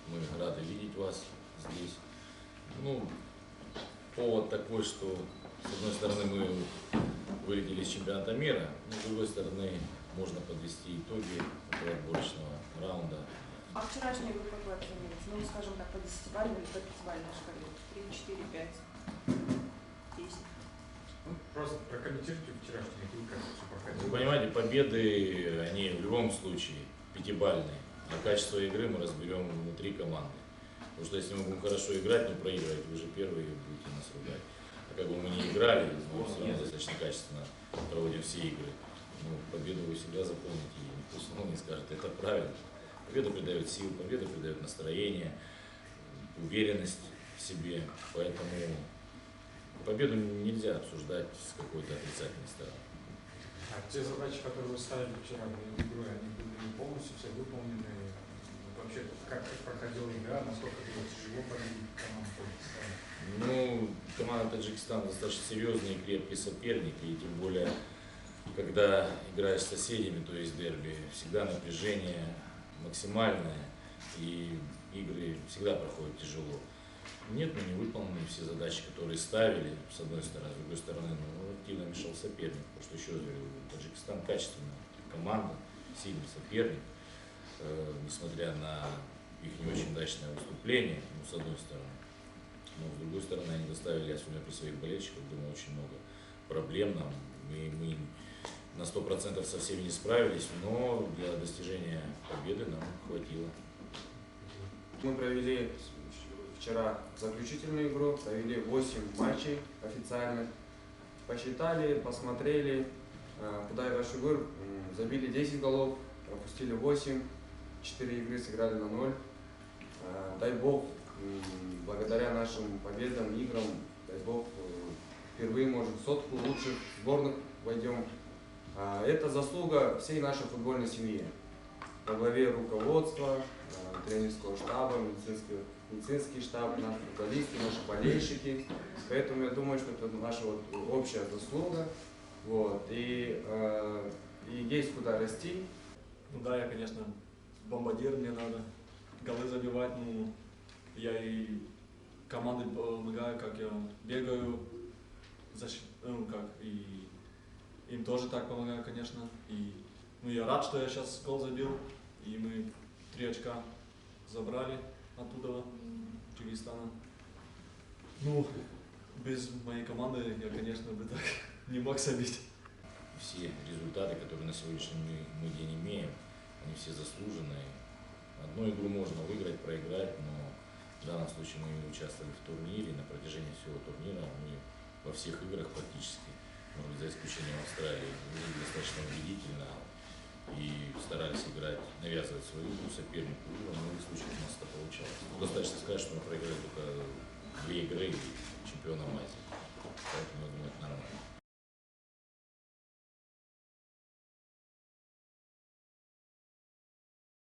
Мы рады видеть вас здесь. Ну, повод такой, что с одной стороны мы вылетели из чемпионата мира, но с другой стороны можно подвести итоги этого отборочного раунда. А вчерашний игру как вы оцениваете? Ну, скажем так, по 10-бальной или по 5-бальной шкале? 3, 4, 5, 10. Ну, просто прокомментируйте вчерашнюю игру, как все проходило. Вы понимаете, победы, они в любом случае пятибалльные, а качество игры мы разберем внутри команды. Потому что если мы будем хорошо играть, но проигрывать, вы же первые будете нас ругать. А как бы мы не играли, мы все равно достаточно качественно проводим все игры. Ну, победу вы всегда запомните, и никто не скажет, это правильно. Победа придает сил, победа придает настроение, уверенность в себе. Поэтому победу нельзя обсуждать с какой-то отрицательной стороны. А те задачи, которые вы ставили вчера перед игрой, они были полностью все выполнены? Вообще, как проходила игра, насколько было тяжело победить команду Таджикистана? Ну, команда Таджикистана достаточно серьезный и крепкий соперник, и тем более, когда играешь с соседями, то есть дерби, всегда напряжение максимальное, и игры всегда проходят тяжело. Нет, мы не выполнили все задачи, которые ставили, с одной стороны, с другой стороны, ну, активно мешал соперник, потому что, еще раз говорю, Таджикистан качественная команда, сильный соперник, несмотря на их не очень удачное выступление, ну, с одной стороны. Но с другой стороны, они доставили, особенно при своих болельщиках, думаю, очень много проблем нам. Мы на 100% со всеми не справились, но для достижения победы нам хватило. Мы провели вчера заключительную игру, провели 8 матчей официальных. Посчитали, посмотрели, куда Рашигур забили 10 голов, пропустили 8, 4 игры сыграли на 0. Дай Бог, благодаря нашим победам, играм, дай Бог, впервые, может, в сотку лучших сборных войдем. Это заслуга всей нашей футбольной семьи. Во главе руководства, тренерского штаба, медицинский штаб, наши футболисты, наши болельщики. Поэтому я думаю, что это наша вот общая заслуга. Вот. И есть куда расти. Ну да, я, конечно, бомбардир, мне надо голы забивать. Ну, я и команде помогаю, как я бегаю, ну, как, и им тоже так помогаю, конечно. И, ну, я рад, что я сейчас гол забил, и мы 3 очка забрали оттуда, Таджикистана. Ну, без моей команды я, конечно, бы так не мог забить. Все результаты, которые на сегодняшний день имеем, они все заслуженные. Одну игру можно выиграть, проиграть, но в данном случае мы участвовали в турнире, на протяжении всего турнира мы во всех играх практически, может быть, за исключением Австралии, были достаточно убедительно и старались играть, навязывать свою игру сопернику, и во многих случаях у нас это получалось. Достаточно сказать, что мы проиграли только 2 игры чемпионом Азии.